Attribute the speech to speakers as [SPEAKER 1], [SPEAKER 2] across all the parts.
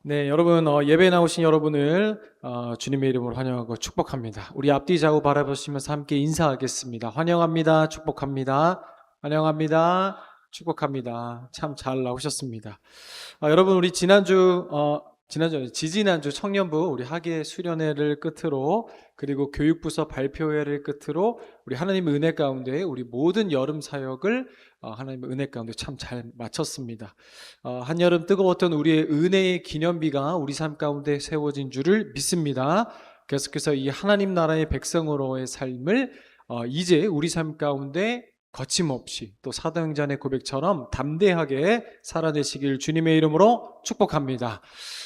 [SPEAKER 1] 네, 여러분 예배 나오신 여러분을 주님의 이름으로 환영하고 축복합니다. 우리 앞뒤 좌우 바라보시면서 함께 인사하겠습니다. 환영합니다. 축복합니다. 환영합니다. 축복합니다. 참 잘 나오셨습니다. 여러분 우리 지지난주 청년부 우리 학예 수련회를 끝으로 그리고 교육부서 발표회를 끝으로 우리 하나님의 은혜 가운데 우리 모든 여름 사역을 하나님의 은혜 가운데 참 잘 마쳤습니다. 한여름 뜨거웠던 우리의 은혜의 기념비가 우리 삶 가운데 세워진 줄을 믿습니다. 계속해서 이 하나님 나라의 백성으로의 삶을 이제 우리 삶 가운데 거침없이 또 사도행전의 고백처럼 담대하게 살아내시길 주님의 이름으로 축복합니다.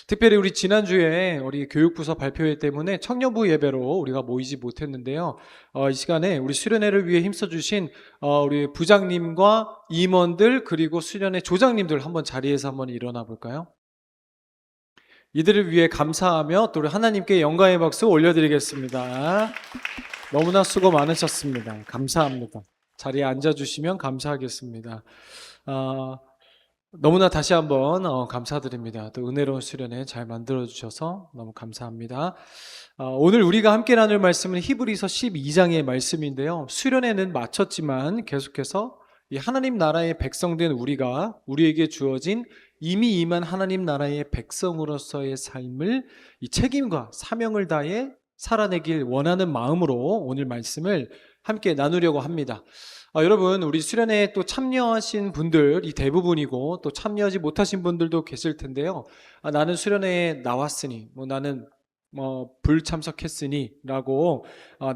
[SPEAKER 1] 특별히 우리 지난주에 우리 교육부서 발표회 때문에 청년부 예배로 우리가 모이지 못했는데요. 이 시간에 우리 수련회를 위해 힘써주신 우리 부장님과 임원들 그리고 수련회 조장님들 한번 자리에서 한번 일어나 볼까요? 이들을 위해 감사하며 또 우리 하나님께 영광의 박수 올려드리겠습니다. 너무나 수고 많으셨습니다. 감사합니다. 자리에 앉아주시면 감사하겠습니다. 너무나 다시 한번 감사드립니다. 또 은혜로운 수련회 잘 만들어주셔서 너무 감사합니다. 오늘 우리가 함께 나눌 말씀은 히브리서 12장의 말씀인데요. 수련회는 마쳤지만 계속해서 이 하나님 나라의 백성된 우리에게 주어진 이미 임한 하나님 나라의 백성으로서의 삶을 이 책임과 사명을 다해 살아내길 원하는 마음으로 오늘 말씀을 함께 나누려고 합니다. 여러분 우리 수련회에 또 참여하신 분들이 대부분이고 또 참여하지 못하신 분들도 계실 텐데요. 나는 수련회에 나왔으니 나는 불참석했으니 라고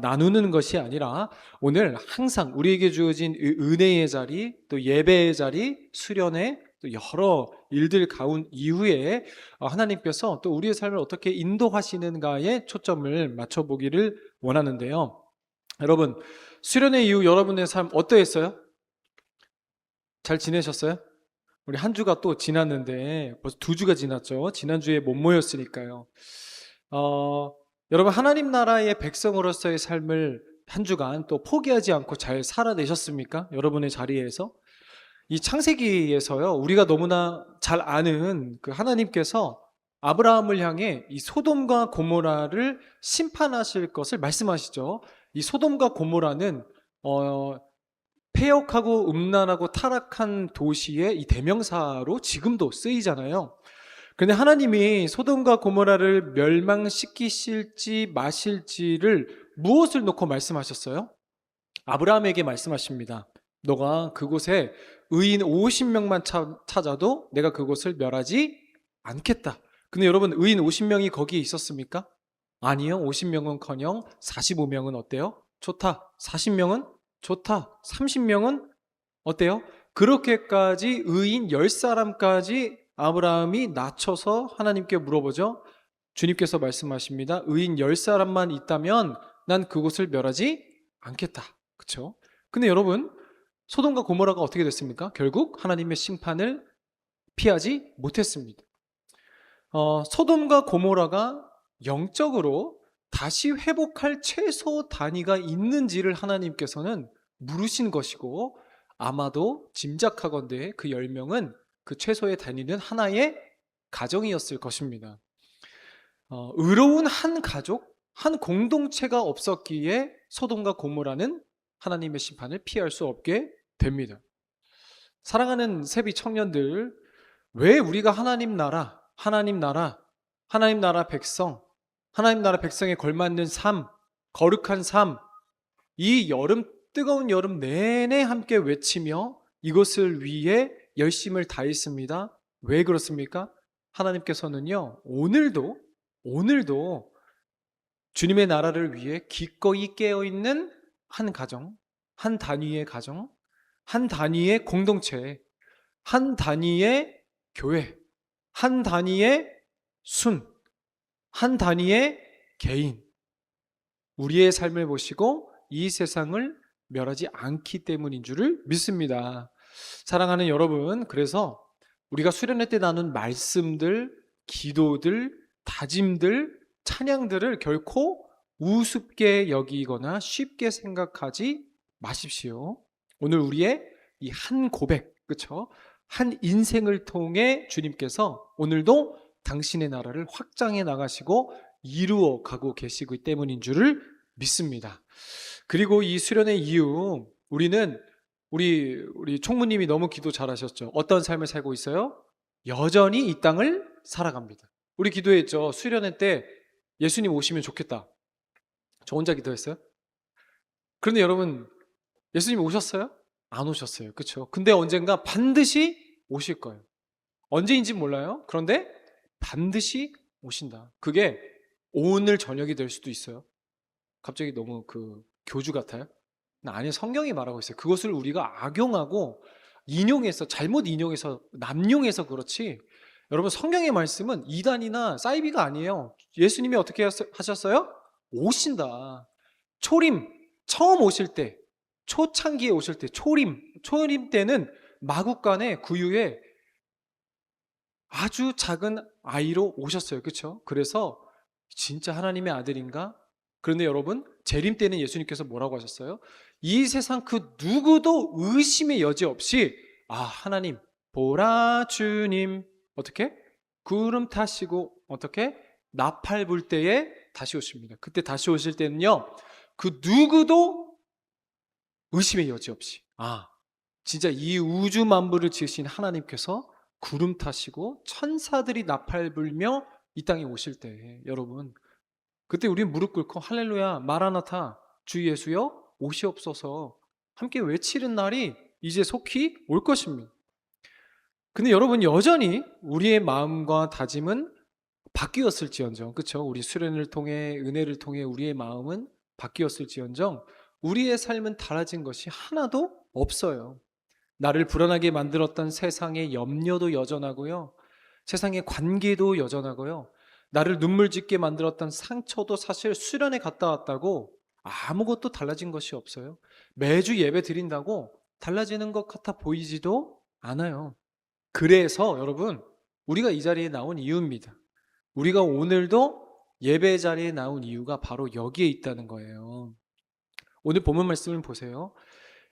[SPEAKER 1] 나누는 것이 아니라 오늘 항상 우리에게 주어진 은혜의 자리 또 예배의 자리 수련회 또 여러 일들 가운 이후에 하나님께서 또 우리의 삶을 어떻게 인도하시는가에 초점을 맞춰보기를 원하는데요. 여러분 수련회 이후 여러분의 삶 어떠했어요? 잘 지내셨어요? 우리 한 주가 또 지났는데 벌써 2주가 지났죠. 지난주에 못 모였으니까요. 여러분 하나님 나라의 백성으로서의 삶을 한 주간 또 포기하지 않고 잘 살아내셨습니까? 여러분의 자리에서 이 창세기에서요 우리가 너무나 잘 아는 그 하나님께서 아브라함을 향해 이 소돔과 고모라를 심판하실 것을 말씀하시죠. 이 소돔과 고모라는 폐역하고 음란하고 타락한 도시의 이 대명사로 지금도 쓰이잖아요. 그런데 하나님이 소돔과 고모라를 멸망시키실지 마실지를 무엇을 놓고 말씀하셨어요? 아브라함에게 말씀하십니다. 너가 그곳에 의인 50명만 찾아도 내가 그곳을 멸하지 않겠다. 근데 여러분 의인 50명이 거기에 있었습니까? 아니요. 50명은커녕 45명은 어때요? 좋다. 40명은 좋다. 30명은 어때요? 그렇게까지 의인 10사람까지 아브라함이 낮춰서 하나님께 물어보죠. 주님께서 말씀하십니다. 의인 10사람만 있다면 난 그곳을 멸하지 않겠다. 그렇죠? 근데 여러분 소돔과 고모라가 어떻게 됐습니까? 결국 하나님의 심판을 피하지 못했습니다. 소돔과 고모라가 영적으로 다시 회복할 최소 단위가 있는지를 하나님께서는 물으신 것이고 아마도 짐작하건대 그 10명은 그 최소의 단위는 하나의 가정이었을 것입니다. 의로운 한 가족, 한 공동체가 없었기에 소돔과 고모라는 하나님의 심판을 피할 수 없게 됩니다. 사랑하는 세비 청년들, 왜 우리가 하나님 나라 백성, 하나님 나라 백성에 걸맞는 삶, 거룩한 삶, 이 뜨거운 여름 내내 함께 외치며 이것을 위해 열심을 다했습니다. 왜 그렇습니까? 하나님께서는요, 오늘도 주님의 나라를 위해 기꺼이 깨어있는 한 가정, 한 단위의 가정, 한 단위의 공동체, 한 단위의 교회, 한 단위의 한 단위의 개인, 우리의 삶을 보시고 이 세상을 멸하지 않기 때문인 줄을 믿습니다. 사랑하는 여러분, 그래서 우리가 수련회 때 나눈 말씀들, 기도들, 다짐들, 찬양들을 결코 우습게 여기거나 쉽게 생각하지 마십시오. 오늘 우리의 이 한 고백, 그렇죠? 한 인생을 통해 주님께서 오늘도 당신의 나라를 확장해 나가시고 이루어 가고 계시기 때문인 줄을 믿습니다. 그리고 이 수련의 이유, 우리 총무님이 너무 기도 잘하셨죠. 어떤 삶을 살고 있어요? 여전히 이 땅을 살아갑니다. 우리 기도했죠. 수련회 때 예수님 오시면 좋겠다. 저 혼자 기도했어요. 그런데 여러분, 예수님 오셨어요? 안 오셨어요. 그렇죠? 근데 언젠가 반드시 오실 거예요. 언제인지 몰라요. 그런데 반드시 오신다. 그게 오늘 저녁이 될 수도 있어요. 갑자기 너무 교주 같아요. 아니, 성경이 말하고 있어요. 그것을 우리가 악용하고 잘못 인용해서 남용해서 그렇지. 여러분, 성경의 말씀은 이단이나 사이비가 아니에요. 예수님이 어떻게 하셨어요? 오신다. 초림, 처음 오실 때, 초창기에 오실 때, 초림 때는 마국간의 구유에 아주 작은 아이로 오셨어요. 그렇죠? 그래서 진짜 하나님의 아들인가? 그런데 여러분, 재림 때는 예수님께서 뭐라고 하셨어요? 이 세상 그 누구도 의심의 여지 없이 하나님 보라 주님 어떻게? 구름 타시고 어떻게? 나팔 불 때에 다시 오십니다. 그때 다시 오실 때는요, 그 누구도 의심의 여지 없이 진짜 이 우주 만물을 지으신 하나님께서 구름 타시고 천사들이 나팔 불며 이 땅에 오실 때, 여러분, 그때 우리 무릎 꿇고 할렐루야 마라나타 주 예수여 오시옵소서 함께 외치는 날이 이제 속히 올 것입니다. 근데 여러분, 여전히 우리의 마음과 다짐은 바뀌었을지언정, 그렇죠? 우리 수련을 통해, 은혜를 통해 우리의 마음은 바뀌었을지언정 우리의 삶은 달라진 것이 하나도 없어요. 나를 불안하게 만들었던 세상의 염려도 여전하고요, 세상의 관계도 여전하고요, 나를 눈물 짓게 만들었던 상처도 사실 수련에 갔다 왔다고 아무것도 달라진 것이 없어요. 매주 예배 드린다고 달라지는 것 같아 보이지도 않아요. 그래서 여러분, 우리가 이 자리에 나온 이유입니다. 우리가 오늘도 예배 자리에 나온 이유가 바로 여기에 있다는 거예요. 오늘 본문 말씀을 보세요.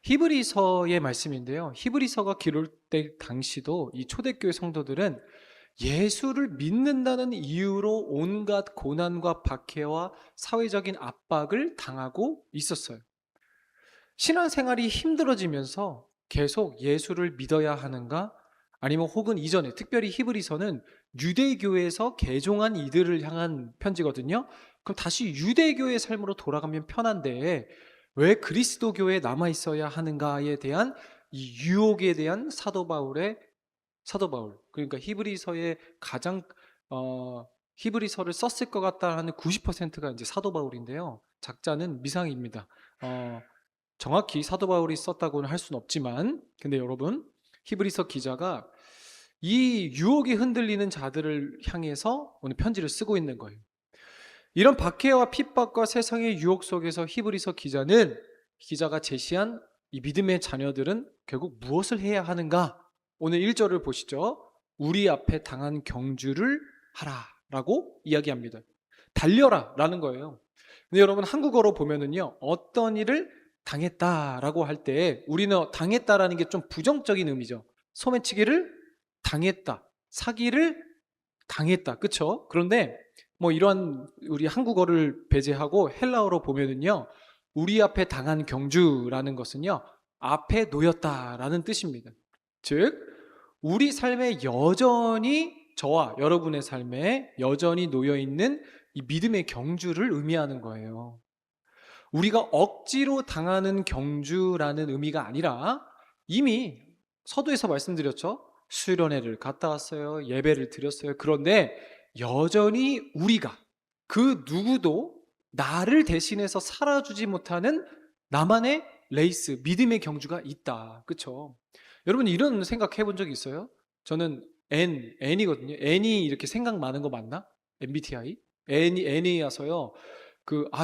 [SPEAKER 1] 히브리서의 말씀인데요, 히브리서가 기록될 당시도 이 초대교회 성도들은 예수를 믿는다는 이유로 온갖 고난과 박해와 사회적인 압박을 당하고 있었어요. 신앙생활이 힘들어지면서 계속 예수를 믿어야 하는가? 아니면 혹은 이전에, 특별히 히브리서는 유대교에서 개종한 이들을 향한 편지거든요. 그럼 다시 유대교의 삶으로 돌아가면 편한데 왜 그리스도교에 남아있어야 하는가에 대한 이 유혹에 대한 사도 바울, 그러니까 히브리서의 히브리서를 썼을 것 같다 하는 90%가 이제 사도 바울인데요. 작자는 미상입니다. 정확히 사도 바울이 썼다고는 할 수는 없지만, 근데 여러분, 히브리서 기자가 이 유혹에 흔들리는 자들을 향해서 오늘 편지를 쓰고 있는 거예요. 이런 박해와 핍박과 세상의 유혹 속에서 히브리서 기자가 제시한 이 믿음의 자녀들은 결국 무엇을 해야 하는가? 오늘 1절을 보시죠. 우리 앞에 당한 경주를 하라 라고 이야기합니다. 달려라 라는 거예요. 근데 여러분, 한국어로 보면은요, 어떤 일을 당했다라고 할 때 우리는 당했다라는 게 좀 부정적인 의미죠. 소매치기를 당했다, 사기를 당했다, 그쵸? 그런데 이러한 우리 한국어를 배제하고 헬라어로 보면은요, 우리 앞에 당한 경주라는 것은요, 앞에 놓였다라는 뜻입니다. 즉, 우리 삶에 여전히, 저와 여러분의 삶에 여전히 놓여있는 이 믿음의 경주를 의미하는 거예요. 우리가 억지로 당하는 경주라는 의미가 아니라, 이미 서두에서 말씀드렸죠. 수련회를 갔다 왔어요. 예배를 드렸어요. 그런데 여전히 우리가, 그 누구도 나를 대신해서 살아주지 못하는 나만의 레이스, 믿음의 경주가 있다. 그렇죠? 여러분, 이런 생각 해본 적 있어요? 저는 N이거든요. N이 이렇게 생각 많은 거 맞나? MBTI? N이어서요.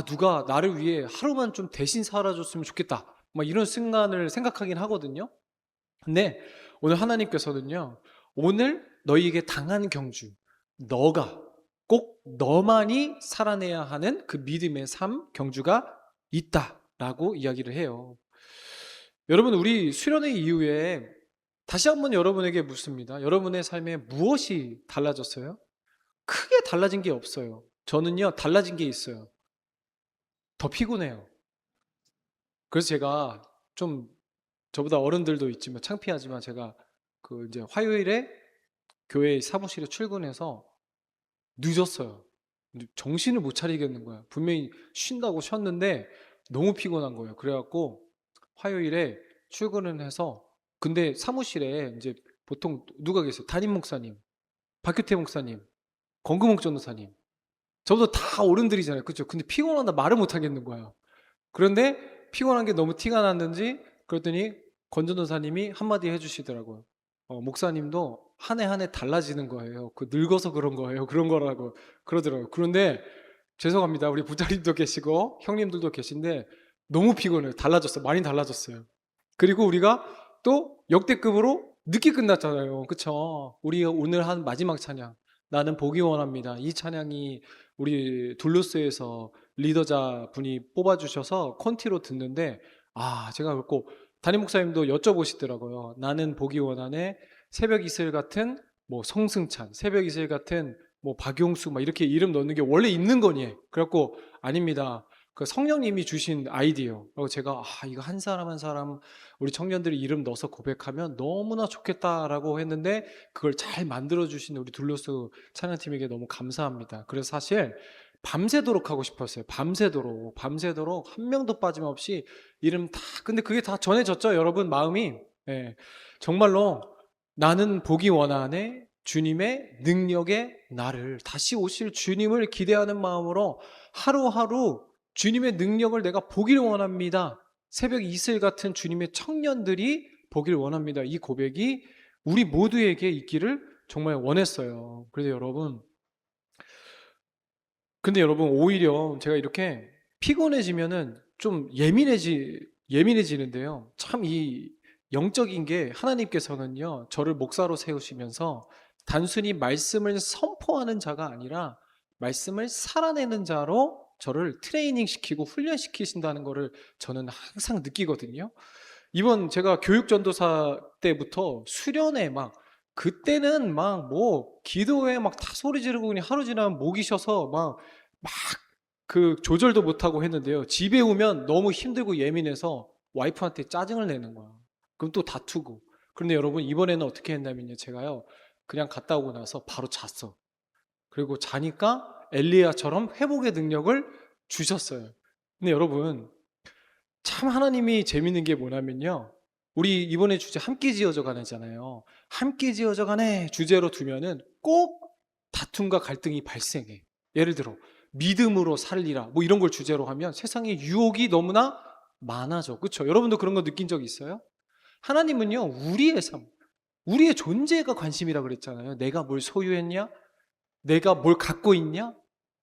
[SPEAKER 1] 누가 나를 위해 하루만 좀 대신 살아줬으면 좋겠다, 막 이런 순간을 생각하긴 하거든요. 근데 오늘 하나님께서는요, 오늘 너희에게 당한 경주, 너가 꼭 너만이 살아내야 하는 그 믿음의 삶 경주가 있다라고 이야기를 해요. 여러분, 우리 수련회 이후에 다시 한번 여러분에게 묻습니다. 여러분의 삶에 무엇이 달라졌어요? 크게 달라진 게 없어요. 저는요, 달라진 게 있어요. 더 피곤해요. 그래서 제가 좀, 저보다 어른들도 있지만 창피하지만 제가 그 이제 화요일에 교회 사무실에 출근해서 늦었어요. 정신을 못 차리겠는 거야. 분명히 쉰다고 쉬었는데 너무 피곤한 거예요. 그래갖고 화요일에 출근을 해서, 근데 사무실에 이제 보통 누가 계세요? 담임 목사님, 박규태 목사님, 권금옥 전도사님. 저보다 다 어른들이잖아요. 그렇죠? 근데 피곤하다 말을 못 하겠는 거야. 그런데 피곤한 게 너무 티가 났는지 그랬더니 권 전도사님이 한마디 해주시더라고요. 목사님도 한 해 한 해 달라지는 거예요. 그 늙어서 그런 거예요. 그런 거라고 그러더라고요. 그런데 죄송합니다. 우리 부자님도 계시고 형님들도 계신데 너무 피곤해요. 달라졌어요. 많이 달라졌어요. 그리고 우리가 또 역대급으로 늦게 끝났잖아요. 그쵸? 우리 오늘 한 마지막 찬양, 나는 보기 원합니다. 이 찬양이 우리 둘루스에서 리더자 분이 뽑아주셔서 콘티로 듣는데, 제가 그렇고 담임 목사님도 여쭤보시더라고요. 나는 보기 원하네. 새벽 이슬 같은 뭐 성승찬, 새벽 이슬 같은 뭐 박용수 막 이렇게 이름 넣는 게 원래 있는 거니? 그래갖고 아닙니다. 그 성령님이 주신 아이디어. 그리고 제가 이거 한 사람 한 사람 우리 청년들이 이름 넣어서 고백하면 너무나 좋겠다라고 했는데 그걸 잘 만들어 주신 우리 둘러스 찬양팀에게 너무 감사합니다. 그래서 사실 밤새도록 하고 싶었어요. 밤새도록 한 명도 빠짐없이 이름 다. 근데 그게 다 전해졌죠, 여러분 마음이. 예, 정말로 나는 보기 원하네. 주님의 능력의 나를, 다시 오실 주님을 기대하는 마음으로 하루하루 주님의 능력을 내가 보길 원합니다. 새벽 이슬 같은 주님의 청년들이 보길 원합니다. 이 고백이 우리 모두에게 있기를 정말 원했어요. 그래서 근데 여러분 오히려 제가 이렇게 피곤해지면은 좀 예민해지는데요. 참 이 영적인 게 하나님께서는요, 저를 목사로 세우시면서 단순히 말씀을 선포하는 자가 아니라 말씀을 살아내는 자로 저를 트레이닝 시키고 훈련시키신다는 거를 저는 항상 느끼거든요. 이번 제가 교육전도사 때부터 수련회 그때는 기도회 다 소리 지르고 그냥 하루 지나면 목이 쉬어서 그 조절도 못하고 했는데요. 집에 오면 너무 힘들고 예민해서 와이프한테 짜증을 내는 거야. 그럼 또 다투고. 그런데 여러분 이번에는 어떻게 했냐면요. 제가요, 그냥 갔다 오고 나서 바로 잤어. 그리고 자니까 엘리야처럼 회복의 능력을 주셨어요. 근데 여러분 참 하나님이 재밌는 게 뭐냐면요, 우리 이번에 주제 함께 지어져 가네잖아요. 함께 지어져 가네 주제로 두면은 꼭 다툼과 갈등이 발생해. 예를 들어 믿음으로 살리라 뭐 이런 걸 주제로 하면 세상에 유혹이 너무나 많아져. 그렇죠? 여러분도 그런 거 느낀 적 있어요? 하나님은요, 우리의 삶, 우리의 존재가 관심이라 그랬잖아요. 내가 뭘 소유했냐? 내가 뭘 갖고 있냐?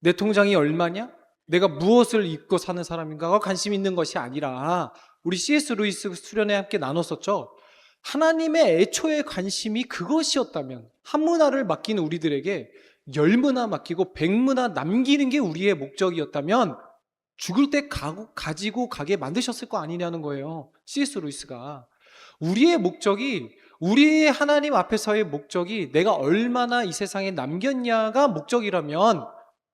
[SPEAKER 1] 내 통장이 얼마냐? 내가 무엇을 입고 사는 사람인가가 관심 있는 것이 아니라, 우리 C.S. 루이스 수련회 함께 나눴었죠. 하나님의 애초의 관심이 그것이었다면, 한 문화를 맡기는 우리들에게 10문화 맡기고 100문화 남기는 게 우리의 목적이었다면 죽을 때 가지고 가게 만드셨을 거 아니냐는 거예요. C.S. 루이스가. 우리의 목적이, 우리의 하나님 앞에서의 목적이 내가 얼마나 이 세상에 남겼냐가 목적이라면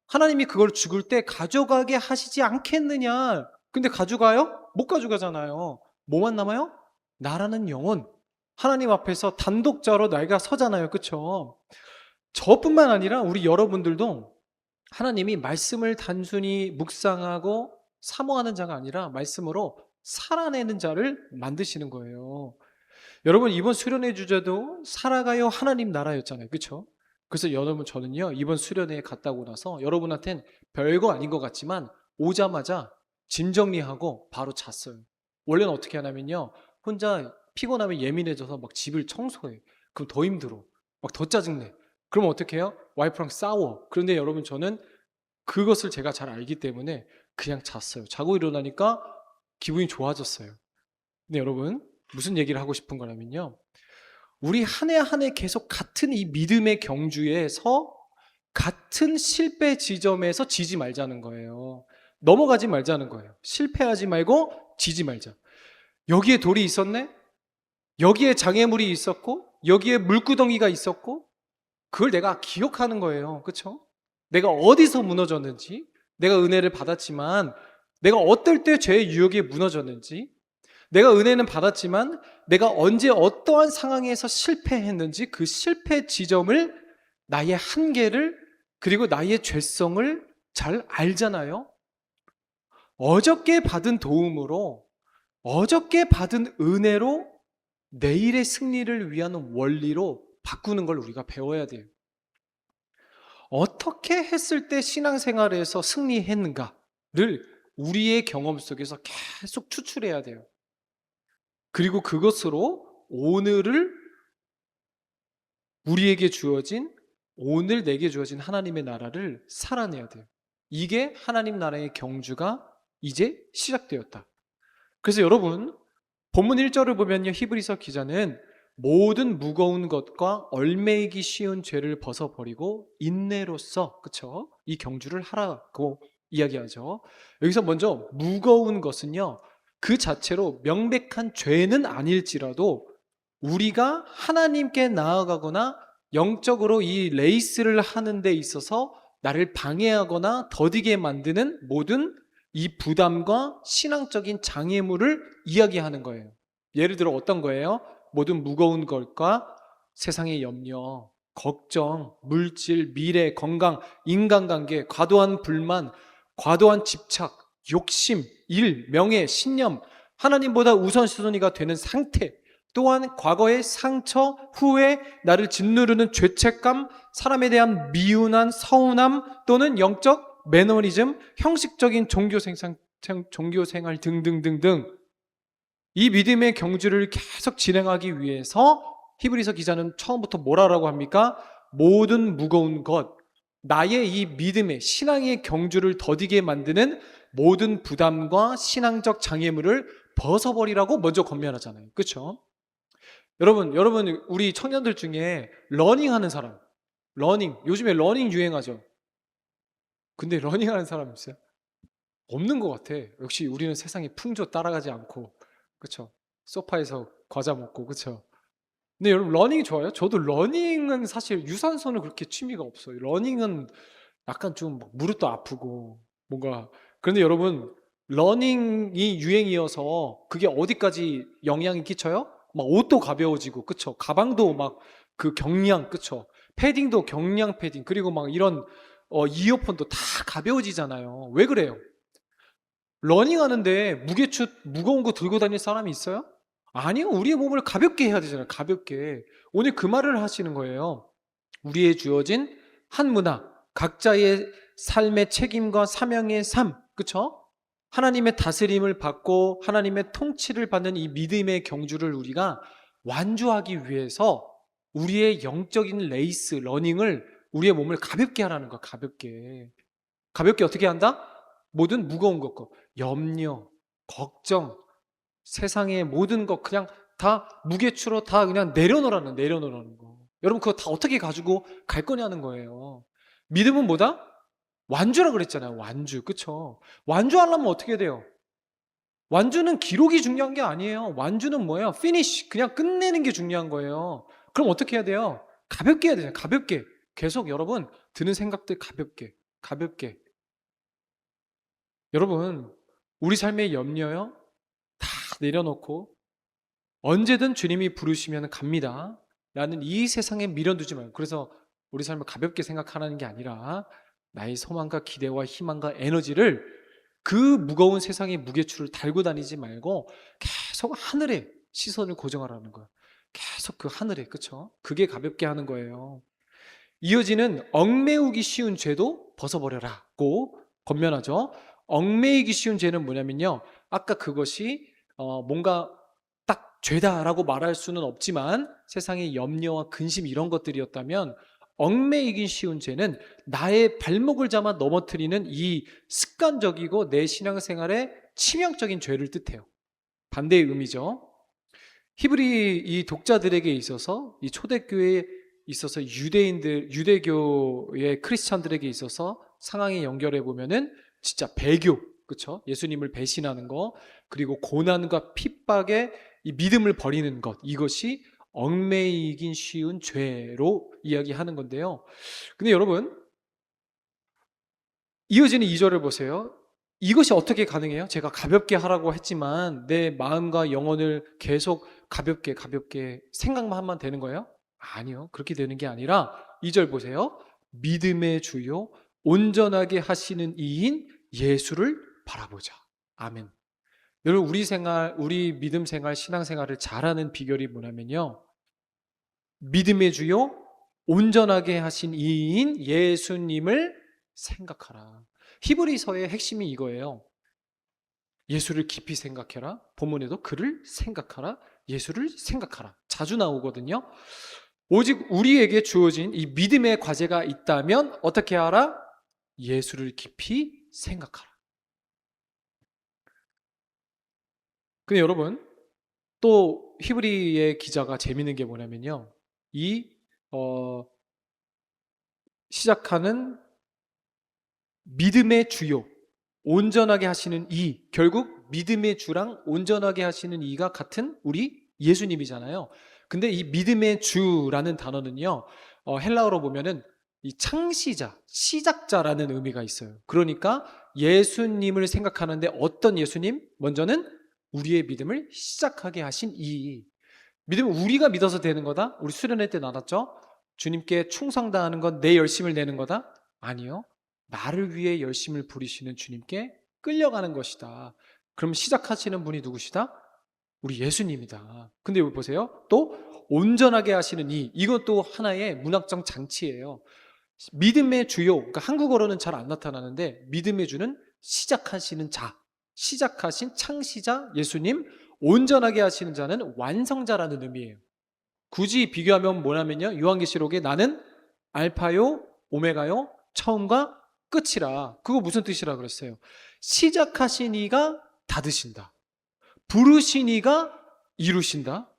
[SPEAKER 1] 하나님이 그걸 죽을 때 가져가게 하시지 않겠느냐. 근데 가져가요? 못 가져가잖아요. 뭐만 남아요? 나라는 영혼. 하나님 앞에서 단독자로 내가 서잖아요. 그쵸? 저뿐만 아니라 우리 여러분들도 하나님이 말씀을 단순히 묵상하고 사모하는 자가 아니라 말씀으로 살아내는 자를 만드시는 거예요. 여러분 이번 수련회 주제도 살아가요 하나님 나라였잖아요. 그렇죠? 그래서 여러분 저는요, 이번 수련회에 갔다 오고 나서 여러분한테는 별거 아닌 것 같지만 오자마자 짐 정리하고 바로 잤어요. 원래는 어떻게 하냐면요, 혼자 피곤하면 예민해져서 집을 청소해. 그럼 더 힘들어. 더 짜증내. 그럼 어떻게 해요? 와이프랑 싸워. 그런데 여러분 저는 그것을 제가 잘 알기 때문에 그냥 잤어요. 자고 일어나니까 기분이 좋아졌어요. 근데 여러분 무슨 얘기를 하고 싶은 거냐면요, 우리 한 해 한 해 계속 같은 이 믿음의 경주에서 같은 실패 지점에서 지지 말자는 거예요. 넘어가지 말자는 거예요. 실패하지 말고 지지 말자. 여기에 돌이 있었네? 여기에 장애물이 있었고, 여기에 물구덩이가 있었고, 그걸 내가 기억하는 거예요. 그렇죠? 내가 어디서 무너졌는지, 내가 은혜를 받았지만 내가 어떨 때 죄의 유혹에 무너졌는지, 내가 은혜는 받았지만 내가 언제 어떠한 상황에서 실패했는지 그 실패 지점을, 나의 한계를, 그리고 나의 죄성을 잘 알잖아요. 어저께 받은 도움으로, 어저께 받은 은혜로 내일의 승리를 위한 원리로 바꾸는 걸 우리가 배워야 돼요. 어떻게 했을 때 신앙생활에서 승리했는가를 우리의 경험 속에서 계속 추출해야 돼요. 그리고 그것으로 오늘을, 우리에게 주어진, 오늘 내게 주어진 하나님의 나라를 살아내야 돼요. 이게 하나님 나라의 경주가 이제 시작되었다. 그래서 여러분, 본문 1절을 보면요, 히브리서 기자는 모든 무거운 것과 얽매이기 쉬운 죄를 벗어버리고 인내로써, 그쵸? 이 경주를 하라고 이야기하죠. 여기서 먼저 무거운 것은요, 그 자체로 명백한 죄는 아닐지라도 우리가 하나님께 나아가거나 영적으로 이 레이스를 하는 데 있어서 나를 방해하거나 더디게 만드는 모든 이 부담과 신앙적인 장애물을 이야기하는 거예요. 예를 들어 어떤 거예요? 모든 무거운 것과 세상의 염려, 걱정, 물질, 미래, 건강, 인간관계, 과도한 불만, 과도한 집착, 욕심, 일, 명예, 신념, 하나님보다 우선순위가 되는 상태, 또한 과거의 상처, 후회, 나를 짓누르는 죄책감, 사람에 대한 미운한 서운함, 또는 영적 매너리즘, 형식적인 종교생활 등등등등, 이 믿음의 경주를 계속 진행하기 위해서 히브리서 기자는 처음부터 뭐라고 합니까? 모든 무거운 것, 나의 이 믿음의, 신앙의 경주를 더디게 만드는 모든 부담과 신앙적 장애물을 벗어버리라고 먼저 권면하잖아요. 그렇죠? 여러분, 우리 청년들 중에 러닝하는 사람, 요즘에 러닝 유행하죠. 근데 러닝하는 사람 있어요? 없는 것 같아. 역시 우리는 세상의 풍조 따라가지 않고, 그쵸? 소파에서 과자 먹고, 그쵸? 근데 여러분, 러닝이 좋아요? 저도 러닝은 사실 유산소는 그렇게 취미가 없어요. 러닝은 약간 좀 무릎도 아프고 뭔가. 그런데 여러분, 러닝이 유행이어서 그게 어디까지 영향이 끼쳐요? 막 옷도 가벼워지고, 그쵸? 가방도 막 그 경량, 그쵸? 패딩도 경량 패딩, 그리고 막 이런 이어폰도 다 가벼워지잖아요. 왜 그래요? 러닝하는데 무거운 거 들고 다닐 사람이 있어요? 아니요. 우리의 몸을 가볍게 해야 되잖아요. 가볍게. 오늘 그 말을 하시는 거예요. 우리의 주어진 한 문화, 각자의 삶의 책임과 사명의 삶, 그쵸? 하나님의 다스림을 받고 하나님의 통치를 받는 이 믿음의 경주를 우리가 완주하기 위해서 우리의 영적인 레이스, 러닝을, 우리의 몸을 가볍게 하라는 거야. 가볍게. 가볍게 어떻게 한다? 모든 무거운 것과 염려, 걱정, 세상의 모든 것 그냥 다 무게추로 다 그냥 내려놓으라는 거. 여러분, 그거 다 어떻게 가지고 갈 거냐는 거예요. 믿음은 뭐다? 완주라 그랬잖아요. 완주. 그쵸? 완주하려면 어떻게 돼요? 완주는 기록이 중요한 게 아니에요. 완주는 뭐예요? 피니쉬. 그냥 끝내는 게 중요한 거예요. 그럼 어떻게 해야 돼요? 가볍게 해야 되잖아요. 가볍게. 계속 여러분, 드는 생각들 가볍게. 가볍게. 여러분, 우리 삶의 염려요? 다 내려놓고 언제든 주님이 부르시면 갑니다 라는 이 세상에 미련두지 말고, 그래서 우리 삶을 가볍게 생각하는 게 아니라 나의 소망과 기대와 희망과 에너지를 그 무거운 세상의 무게추를 달고 다니지 말고 계속 하늘에 시선을 고정하라는 거예요. 계속 그 하늘에, 그쵸? 그게 가볍게 하는 거예요. 이어지는 얽매우기 쉬운 죄도 벗어버려라고 권면하죠. 얽매이기 쉬운 죄는 뭐냐면요, 아까 그것이 뭔가 딱 죄다라고 말할 수는 없지만 세상의 염려와 근심 이런 것들이었다면, 얽매이기 쉬운 죄는 나의 발목을 잡아 넘어뜨리는 이 습관적이고 내 신앙생활에 치명적인 죄를 뜻해요. 반대의 의미죠. 히브리 이 독자들에게 있어서, 이 초대교회에 있어서, 유대교의 크리스찬들에게 있어서 상황에 연결해 보면은 진짜 배교, 그쵸? 예수님을 배신하는 거, 그리고 고난과 핍박에 이 믿음을 버리는 것, 이것이 얽매이긴 쉬운 죄로 이야기하는 건데요. 근데 여러분, 이어지는 2절을 보세요. 이것이 어떻게 가능해요? 제가 가볍게 하라고 했지만 내 마음과 영혼을 계속 가볍게 생각만 하면 되는 거예요? 아니요. 그렇게 되는 게 아니라 2절 보세요. 믿음의 주요 온전하게 하시는 이인 예수를 바라보자. 아멘. 여러분, 우리 믿음 생활, 신앙 생활을 잘하는 비결이 뭐냐면요. 믿음의 주요 온전하게 하신 이인 예수님을 생각하라. 히브리서의 핵심이 이거예요. 예수를 깊이 생각해라. 본문에도 그를 생각하라. 예수를 생각하라. 자주 나오거든요. 오직 우리에게 주어진 이 믿음의 과제가 있다면 어떻게 하라? 예수를 깊이 생각하라. 근데 여러분, 또 히브리의 기자가 재밌는 게 뭐냐면요. 시작하는 믿음의 주요 온전하게 하시는 이, 결국 믿음의 주랑 온전하게 하시는 이가 같은 우리 예수님이잖아요. 근데 이 믿음의 주라는 단어는요, 헬라어로 보면은 이 창시자, 시작자라는 의미가 있어요. 그러니까 예수님을 생각하는데 어떤 예수님? 먼저는 우리의 믿음을 시작하게 하신 이. 믿음은 우리가 믿어서 되는 거다? 우리 수련회 때 나눴죠? 주님께 충성다하는 건 내 열심을 내는 거다? 아니요. 나를 위해 열심을 부리시는 주님께 끌려가는 것이다. 그럼 시작하시는 분이 누구시다? 우리 예수님이다. 근데 여기 보세요. 또 온전하게 하시는 이것도 하나의 문학적 장치예요. 믿음의 주요, 그러니까 한국어로는 잘 안 나타나는데 믿음의 주는 시작하시는 자, 시작하신 창시자 예수님, 온전하게 하시는 자는 완성자라는 의미예요. 굳이 비교하면 뭐냐면요, 요한계시록에 나는 알파요 오메가요 처음과 끝이라. 그거 무슨 뜻이라 그랬어요? 시작하신 이가 닫으신다, 부르신 이가 이루신다,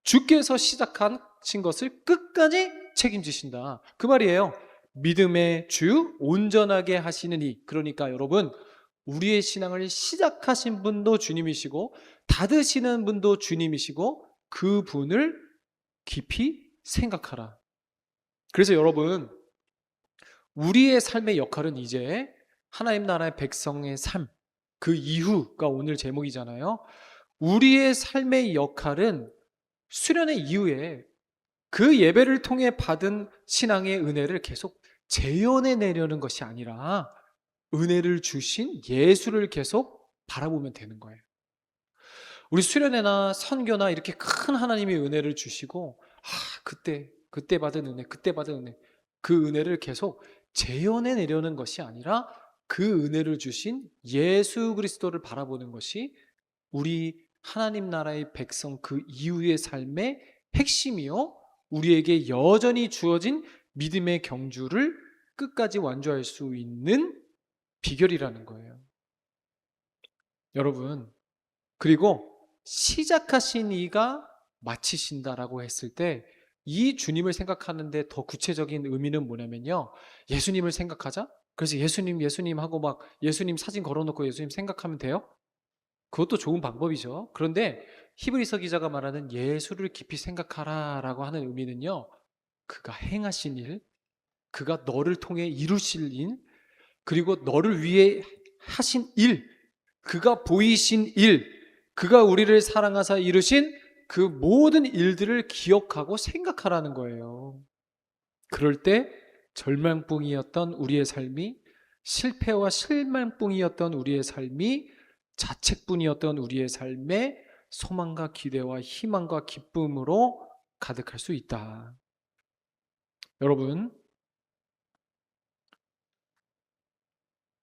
[SPEAKER 1] 주께서 시작하신 것을 끝까지 책임지신다, 그 말이에요. 믿음의 주 온전하게 하시는 이. 그러니까 여러분, 우리의 신앙을 시작하신 분도 주님이시고 닫으시는 분도 주님이시고 그 분을 깊이 생각하라. 그래서 여러분, 우리의 삶의 역할은 이제 하나님 나라의 백성의 삶, 그 이후가 오늘 제목이잖아요. 우리의 삶의 역할은 수련의 이후에 그 예배를 통해 받은 신앙의 은혜를 계속 재현해 내려는 것이 아니라 은혜를 주신 예수를 계속 바라보면 되는 거예요. 우리 수련회나 선교나 이렇게 큰 하나님의 은혜를 주시고 그때 받은 은혜, 그때 받은 은혜, 그 은혜를 계속 재현해 내려는 것이 아니라 그 은혜를 주신 예수 그리스도를 바라보는 것이 우리 하나님 나라의 백성 그 이후의 삶의 핵심이요, 우리에게 여전히 주어진 믿음의 경주를 끝까지 완주할 수 있는 비결이라는 거예요. 여러분, 그리고 시작하신 이가 마치신다라고 했을 때 이 주님을 생각하는데 더 구체적인 의미는 뭐냐면요, 예수님을 생각하자. 그래서 예수님 하고 막 예수님 사진 걸어놓고 예수님 생각하면 돼요? 그것도 좋은 방법이죠. 그런데 히브리서 기자가 말하는 예수를 깊이 생각하라라고 하는 의미는요, 그가 행하신 일, 그가 너를 통해 이루실 일, 그리고 너를 위해 하신 일, 그가 보이신 일, 그가 우리를 사랑하사 이루신 그 모든 일들을 기억하고 생각하라는 거예요. 그럴 때 절망뿐이었던 우리의 삶이, 실패와 실망뿐이었던 우리의 삶이, 자책뿐이었던 우리의 삶에 소망과 기대와 희망과 기쁨으로 가득할 수 있다. 여러분,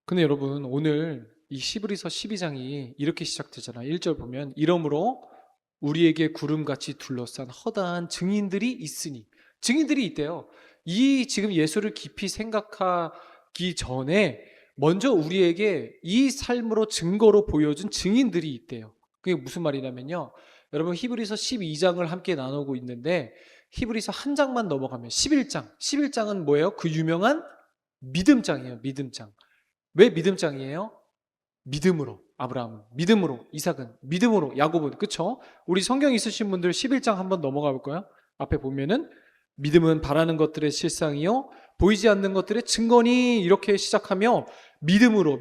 [SPEAKER 1] 근데 여러분, 오늘 이 히브리서 12장이 이렇게 시작되잖아요. 1절 보면 이러므로 우리에게 구름같이 둘러싼 허다한 증인들이 있으니, 증인들이 있대요. 이 지금 예수를 깊이 생각하기 전에 먼저 우리에게 이 삶으로 증거로 보여준 증인들이 있대요. 그게 무슨 말이냐면요, 여러분 히브리서 12장을 함께 나누고 있는데 히브리서 한 장만 넘어가면 11장은 뭐예요? 그 유명한 믿음장이에요. 믿음장. 왜 믿음장이에요? 믿음으로. 아브라함은 믿음으로, 이삭은 믿음으로, 야곱은, 그쵸? 우리 성경 있으신 분들 11장 한번 넘어가 볼까요? 앞에 보면은 믿음은 바라는 것들의 실상이요 보이지 않는 것들의 증거니, 이렇게 시작하며 믿음으로,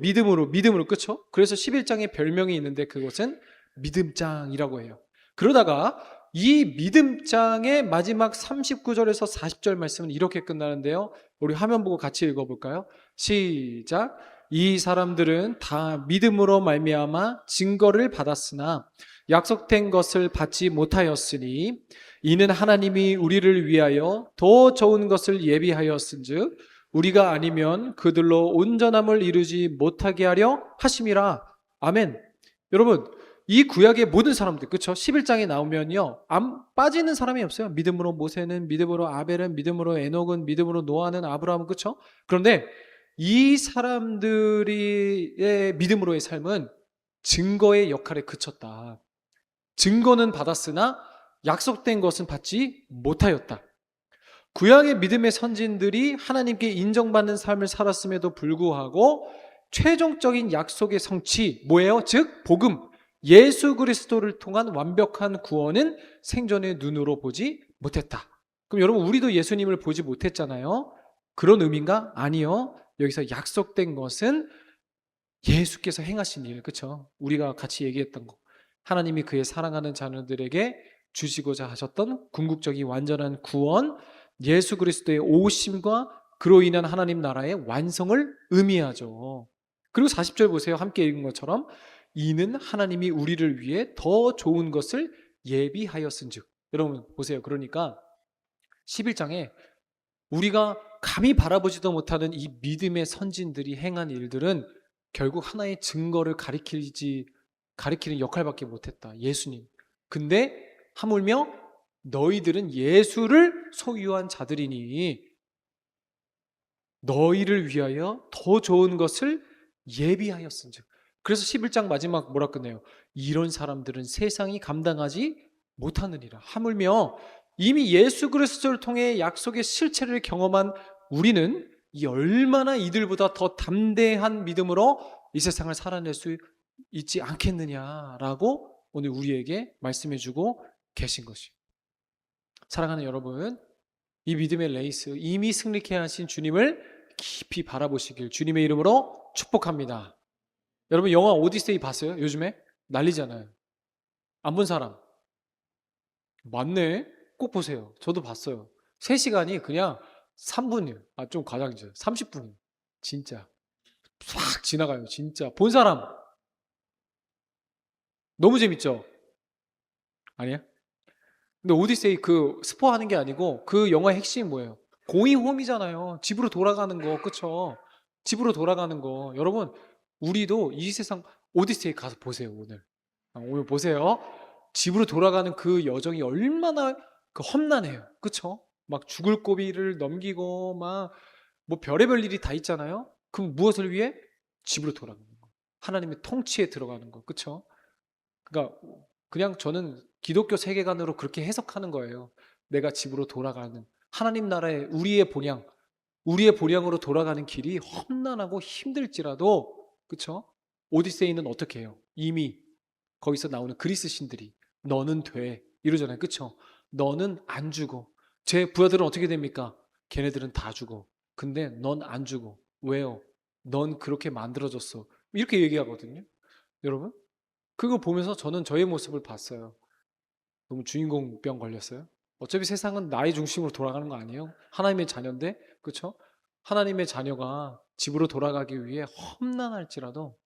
[SPEAKER 1] 그쵸? 그래서 11장에 별명이 있는데 그것은 믿음장이라고 해요. 그러다가 이 믿음장의 마지막 39절에서 40절 말씀은 이렇게 끝나는데요. 우리 화면 보고 같이 읽어볼까요? 시작. 이 사람들은 다 믿음으로 말미암아 증거를 받았으나 약속된 것을 받지 못하였으니 이는 하나님이 우리를 위하여 더 좋은 것을 예비하였은즉 우리가 아니면 그들로 온전함을 이루지 못하게 하려 하심이라. 아멘. 여러분, 이 구약의 모든 사람들, 그쵸? 11장에 나오면요, 안 빠지는 사람이 없어요. 믿음으로 모세는, 믿음으로 아벨은, 믿음으로 에녹은, 믿음으로 노아는, 아브라함은, 그쵸? 그런데 이 사람들의 믿음으로의 삶은 증거의 역할에 그쳤다. 증거는 받았으나 약속된 것은 받지 못하였다. 구약의 믿음의 선진들이 하나님께 인정받는 삶을 살았음에도 불구하고 최종적인 약속의 성취, 뭐예요? 즉 복음, 예수 그리스도를 통한 완벽한 구원은 생전에 눈으로 보지 못했다. 그럼 여러분, 우리도 예수님을 보지 못했잖아요. 그런 의미인가? 아니요. 여기서 약속된 것은 예수께서 행하신 일, 그렇죠? 우리가 같이 얘기했던 거, 하나님이 그의 사랑하는 자녀들에게 주시고자 하셨던 궁극적인 완전한 구원, 예수 그리스도의 오심과 그로 인한 하나님 나라의 완성을 의미하죠. 그리고 40절 보세요. 함께 읽은 것처럼 이는 하나님이 우리를 위해 더 좋은 것을 예비하였은즉. 여러분 보세요. 그러니까 11장에 우리가 감히 바라보지도 못하는 이 믿음의 선진들이 행한 일들은 결국 하나의 증거를 가리키는 역할밖에 못했다. 예수님. 근데 하물며 너희들은 예수를 소유한 자들이니 너희를 위하여 더 좋은 것을 예비하였은즉. 그래서 11장 마지막 뭐라 끝내요? 이런 사람들은 세상이 감당하지 못하느니라. 하물며 이미 예수 그리스도를 통해 약속의 실체를 경험한 우리는 이 얼마나 이들보다 더 담대한 믿음으로 이 세상을 살아낼 수 있지 않겠느냐라고 오늘 우리에게 말씀해주고 계신 것이. 사랑하는 여러분, 이 믿음의 레이스, 이미 승리케 하신 주님을 깊이 바라보시길 주님의 이름으로 축복합니다. 여러분, 영화 오디세이 봤어요? 요즘에 난리잖아요. 안 본 사람? 맞네. 꼭 보세요. 저도 봤어요. 3시간이 그냥 3분이에요. 좀 과장이죠. 30분. 진짜 싹 지나가요. 진짜 본 사람 너무 재밌죠? 아니야? 근데 오디세이 그 스포하는 게 아니고 그 영화의 핵심이 뭐예요? 고잉 홈이잖아요. 집으로 돌아가는 거, 그쵸? 집으로 돌아가는 거. 여러분, 우리도 이 세상 오디세이 가서 보세요, 오늘. 오늘 보세요. 집으로 돌아가는 그 여정이 얼마나 그 험난해요. 그쵸? 막 죽을 고비를 넘기고 막 뭐 별의별 일이 다 있잖아요. 그럼 무엇을 위해? 집으로 돌아가는 거. 하나님의 통치에 들어가는 거. 그쵸? 그러니까 그냥 저는 기독교 세계관으로 그렇게 해석하는 거예요. 내가 집으로 돌아가는 하나님 나라의 우리의 본향으로 돌아가는 길이 험난하고 힘들지라도, 그쵸? 오디세이는 어떻게 해요? 이미 거기서 나오는 그리스 신들이 너는 돼 이러잖아요. 그쵸? 너는 안 죽어. 제 부하들은 어떻게 됩니까? 걔네들은 다 죽어. 근데 넌 안 죽어. 왜요? 넌 그렇게 만들어졌어. 이렇게 얘기하거든요. 여러분, 그거 보면서 저는 저의 모습을 봤어요. 너무 주인공병 걸렸어요. 어차피 세상은 나의 중심으로 돌아가는 거 아니에요? 하나님의 자녀인데, 그렇죠? 하나님의 자녀가 집으로 돌아가기 위해 험난할지라도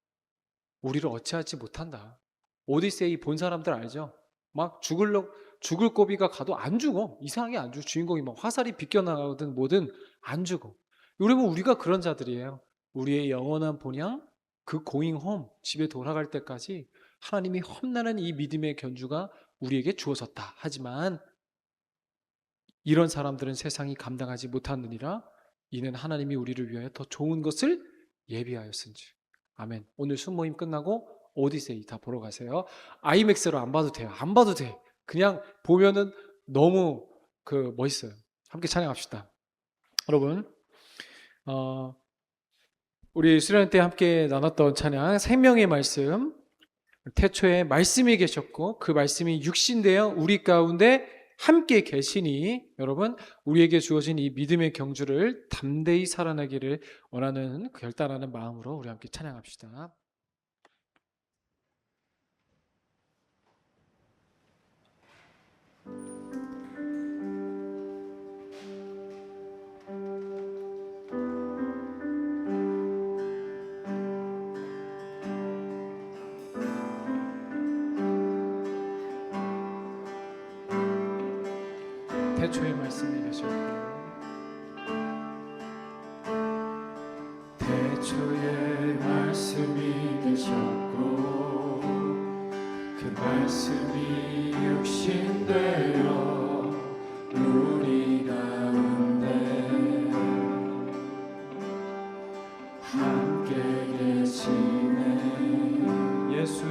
[SPEAKER 1] 우리를 어찌하지 못한다. 오디세이 본 사람들 알죠? 막 죽을 고비가 가도 안 죽어. 이상하게 안 죽어. 주인공이 막 화살이 비껴나가든 뭐든 안 죽어. 여러분, 우리가 그런 자들이에요. 우리의 영원한 본향, 그 고잉 홈, 집에 돌아갈 때까지 하나님이 험난한 이 믿음의 견주가 우리에게 주어졌다. 하지만 이런 사람들은 세상이 감당하지 못하느니라. 이는 하나님이 우리를 위하여 더 좋은 것을 예비하였은지. 아멘. 오늘 순모임 끝나고 오디세이 다 보러 가세요. 아이맥스로 안 봐도 돼요. 안 봐도 돼. 그냥 보면은 너무 멋있어요. 함께 찬양합시다. 여러분, 우리 수련 때 함께 나눴던 찬양 생명의 말씀 태초에 말씀이 계셨고 그 말씀이 육신되어 우리 가운데 함께 계시니 여러분 우리에게 주어진 이 믿음의 경주를 담대히 살아나기를 원하는 결단하는 마음으로 우리 함께 찬양합시다. 태초에 말씀이 계셨고
[SPEAKER 2] 태초에 말씀이 계셨고 그 말씀이 육신되어 우리 가운데 함께 계시네. 예수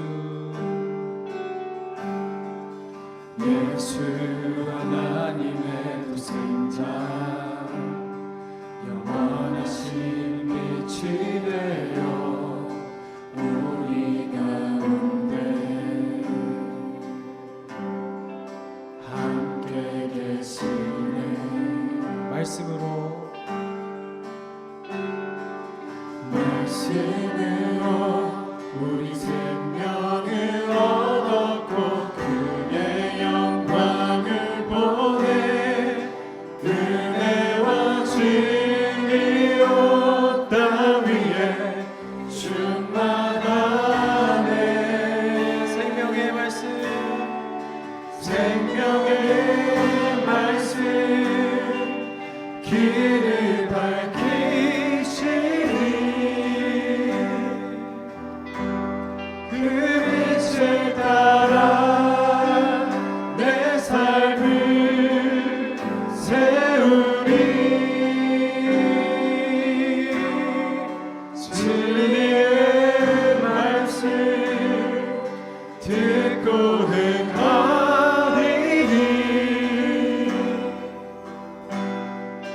[SPEAKER 2] 하나님의 독생자 영원하신 빛이 되어 우리 가운데 함께 계시네.
[SPEAKER 1] 말씀으로
[SPEAKER 2] 우리 생명을 얻었고 그의 영광을 보내 은혜와 진리로 땅 위에 충만하네. 생명의 말씀 길을 밝히시니 그 빛을 따라 내 삶을 세우리. 진리의 말씀 듣고 행하리니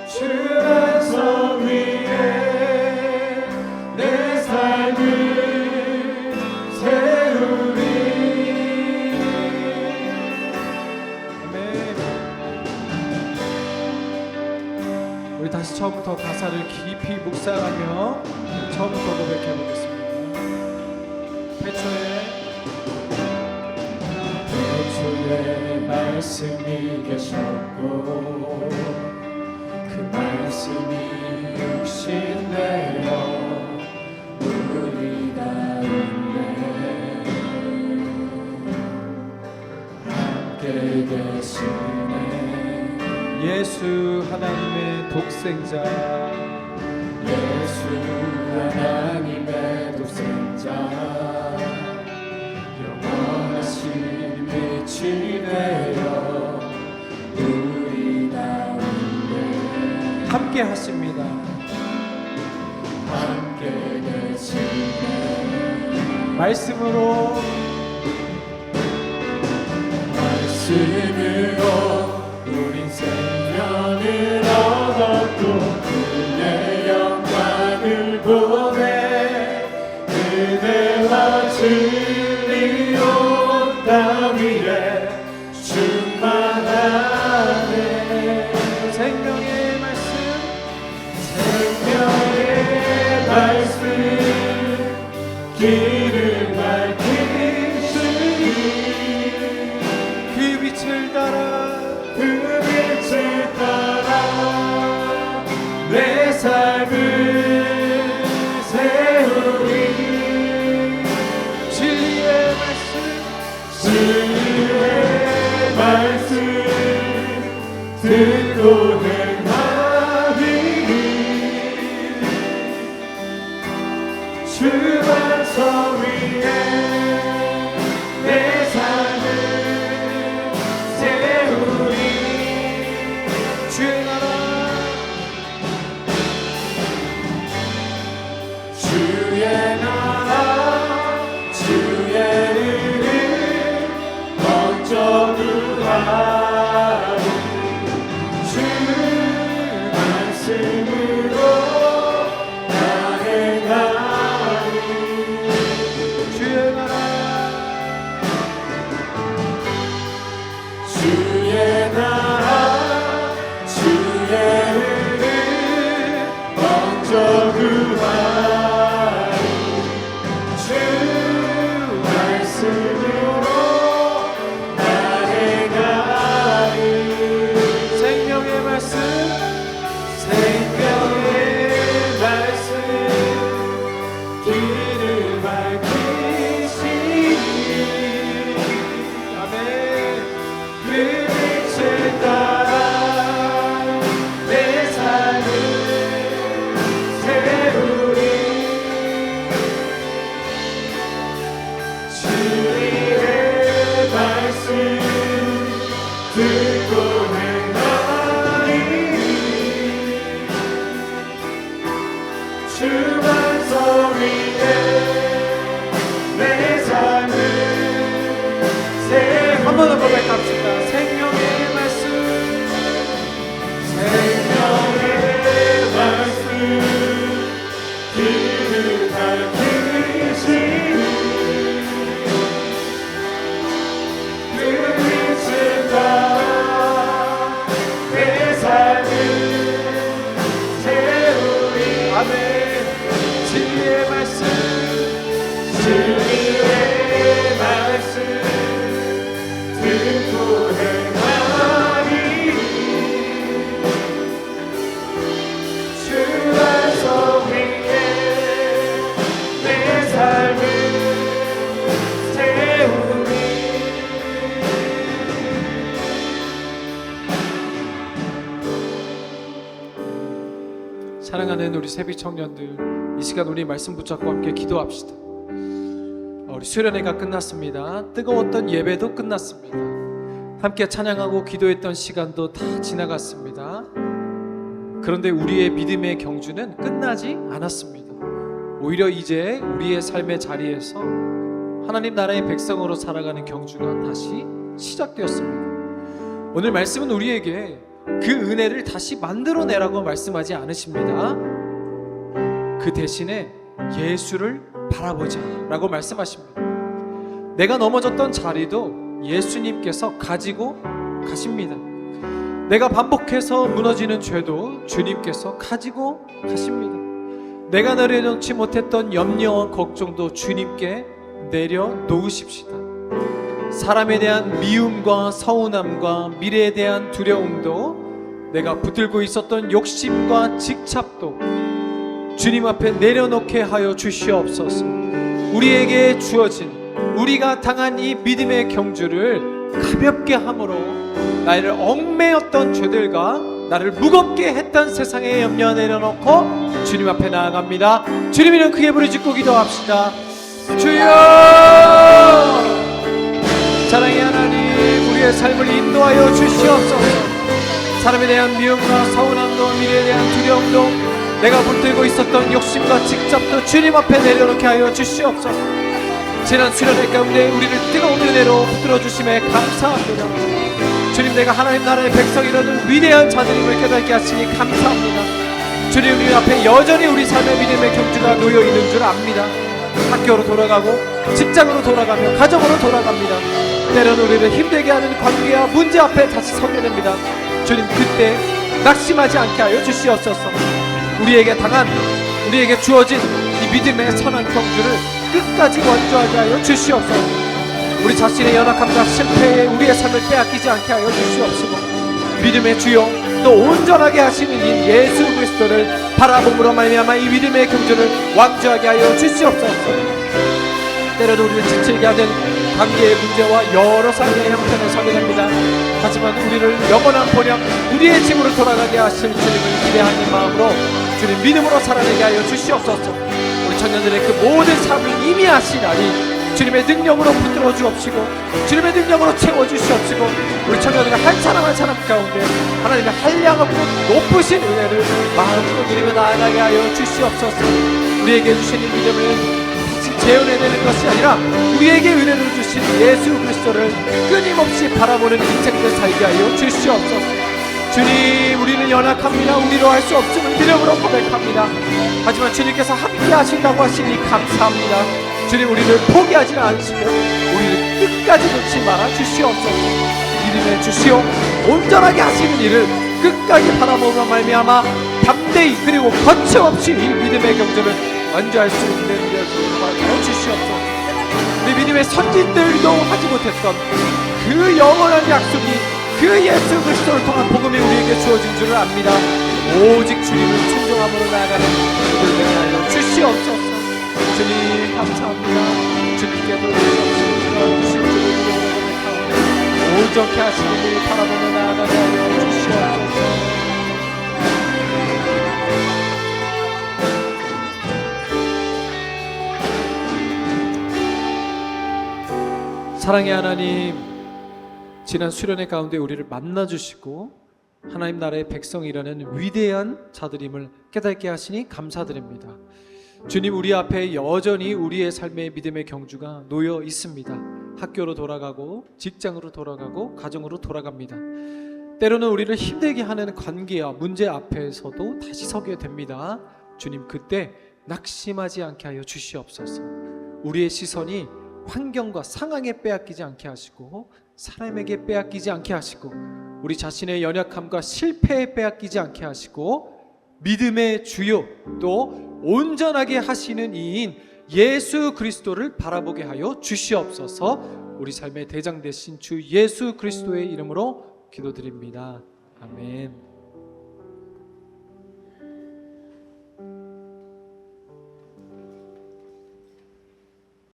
[SPEAKER 2] 주 반석 위에 내 삶을 세우리.
[SPEAKER 1] 아멘. 우리 다시 처음부터 가사를 깊이 묵상하며 처음부터 고백해 보겠습니다.
[SPEAKER 2] 태초에 말씀이 계셨고 그 말씀이 육신되어 우리 가운데 함께 계시네.
[SPEAKER 1] 예수 하나님의 독생자
[SPEAKER 2] 예수 하나님의 독생자 영원하신 빛이 되어 우리 가운데
[SPEAKER 1] 함께 하십니다.
[SPEAKER 2] 함께 계시네.
[SPEAKER 1] 말씀으로
[SPEAKER 2] 우린 생명을 얻었고 그의 영광을 보내 은혜와 진리로 땅 위에 충만하네.
[SPEAKER 1] 생명의 말씀
[SPEAKER 2] 길을 밝히시니
[SPEAKER 1] 그 빛을 따라
[SPEAKER 2] 내 삶을 세우리.
[SPEAKER 1] 진리의 말씀
[SPEAKER 2] 듣고 행하리니 주 반석 위에 내 삶을 세우리.
[SPEAKER 1] 주의 나라
[SPEAKER 2] 주의 일을 먼저 구하리. 주 말씀으로 나 행하리.
[SPEAKER 1] 주의 나라
[SPEAKER 2] 주만서 위에 내 삶을
[SPEAKER 1] 한 번 더 고백합시다. 생명의 말씀,
[SPEAKER 2] 생명의 말씀 길을 밝히시니 그 빛을 따라 내 삶을 세우리
[SPEAKER 1] 아멘. 진리의 말씀,
[SPEAKER 2] 진리의 말씀 듣고 행하리 주만서 위에 내 삶을 세우리
[SPEAKER 1] 사랑하는 우리 세비 청년들, 이 시간 우리 말씀 붙잡고 함께 기도합시다. 우리 수련회가 끝났습니다. 뜨거웠던 예배도 끝났습니다. 함께 찬양하고 기도했던 시간도 다 지나갔습니다. 그런데 우리의 믿음의 경주는 끝나지 않았습니다. 오히려 이제 우리의 삶의 자리에서 하나님 나라의 백성으로 살아가는 경주가 다시 시작되었습니다. 오늘 말씀은 우리에게 그 은혜를 다시 만들어내라고 말씀하지 않으십니다. 그 대신에 예수를 바라보자 라고 말씀하십니다. 내가 넘어졌던 자리도 예수님께서 가지고 가십니다. 내가 반복해서 무너지는 죄도 주님께서 가지고 가십니다. 내가 내려놓지 못했던 염려와 걱정도 주님께 내려놓으십시다. 사람에 대한 미움과 서운함과 미래에 대한 두려움도, 내가 붙들고 있었던 욕심과 직찹도 주님 앞에 내려놓게 하여 주시옵소서. 우리에게 주어진, 우리가 당한 이 믿음의 경주를 가볍게 함으로 나를 얽매였던 죄들과 나를 무겁게 했던 세상의 염려 내려놓고 주님 앞에 나아갑니다. 주님 이름 크게 부르짖고 기도합시다. 주여! 사랑의 하나님, 우리의 삶을 인도하여 주시옵소서. 사람에 대한 미움과 서운함도, 미래에 대한 두려움도, 내가 붙들고 있었던 욕심과 직접도 주님 앞에 내려놓게 하여 주시옵소서. 지난 수련회 가운데 우리를 뜨거운 은혜로 붙들어 주심에 감사합니다. 주님, 내가 하나님 나라의 백성이라는 위대한 자들임을 깨닫게 하시니 감사합니다. 주님, 우리 앞에 여전히 우리 삶의 믿음의 경주가 놓여 있는 줄 압니다. 학교로 돌아가고 직장으로 돌아가며 가정으로 돌아갑니다. 때로는 우리를 힘들게 하는 관계와 문제 앞에 다시 서게 됩니다. 주님, 그때 낙심하지 않게 하여 주시옵소서. 우리에게 당한, 우리에게 주어진 이 믿음의 선한 경주를 끝까지 완주하게 하여 주시옵소서. 우리 자신의 연약함과 실패에 우리의 삶을 빼앗기지 않게 하여 주시옵소서. 믿음의 주요 또 온전하게 하시는 이 예수 그리스도를 바라봄으로 말미암아 이 믿음의 경주를 완주하게 하여 주시옵소서. 때로는 우리를 지치게 하는 관계의 문제와 여러 삶의 형편에 서게 됩니다. 하지만 우리를 영원한 번영, 우리의 집으로 돌아가게 하실 주님을 기대하는 마음으로 주님 믿음으로 살아내게 하여 주시옵소서. 우리 청년들의 그 모든 삶을 이미 하시나니 주님의 능력으로 붙들어 주옵시고 주님의 능력으로 채워 주시옵시고 우리 청년들의 한 사람 한 사람 가운데 하나님의 한량없고 높으신 은혜를 마음으로 누리며 나아가게 하여 주시옵소서. 우리에게 주시는 믿음은 재현해내는 것이 아니라 우리에게 은혜를 주신 예수 그리스도를 끊임없이 바라보는 인생들 살게 하여 주시옵소서. 주님, 우리는 연약합니다. 우리로 할 수 없음을 믿음으로 고백합니다. 하지만 주님께서 함께 하신다고 하시니 감사합니다. 주님, 우리를 포기하지 않으시고 우리를 끝까지 놓지 말아 주시옵소서. 믿음에 주시오 온전하게 하시는 일을 끝까지 바라보며 말미암아 담대히 그리고 거침없이 이 믿음의 경주를 완주할 수 있는 여러분을 주시옵소서. 우리 믿음의 선진들도 하지 못했던 그 영원한 약속이 그 예수 그리스도를 통한 복음이 우리에게 주어진 줄을 압니다. 오직 주님을 순종함으로 나아가는 우리를 하여 주시옵소서. 주님 감사합니다. 주님께 돌려주시옵소서. 주신 주를 고백하오니 온전케 하시는 일을 바라보며 나아가게 하여 주시옵소서. 사랑의 하나님, 지난 수련회 가운데 우리를 만나주시고 하나님 나라의 백성이라는 위대한 자들임을 깨닫게 하시니 감사드립니다. 주님, 우리 앞에 여전히 우리의 삶의 믿음의 경주가 놓여 있습니다. 학교로 돌아가고 직장으로 돌아가고 가정으로 돌아갑니다. 때로는 우리를 힘들게 하는 관계와 문제 앞에서도 다시 서게 됩니다. 주님, 그때 낙심하지 않게 하여 주시옵소서. 우리의 시선이 환경과 상황에 빼앗기지 않게 하시고 사람에게 빼앗기지 않게 하시고 우리 자신의 연약함과 실패에 빼앗기지 않게 하시고 믿음의 주요 또 온전하게 하시는 이인 예수 그리스도를 바라보게 하여 주시옵소서. 우리 삶의 대장 되신 주 예수 그리스도의 이름으로 기도드립니다. 아멘.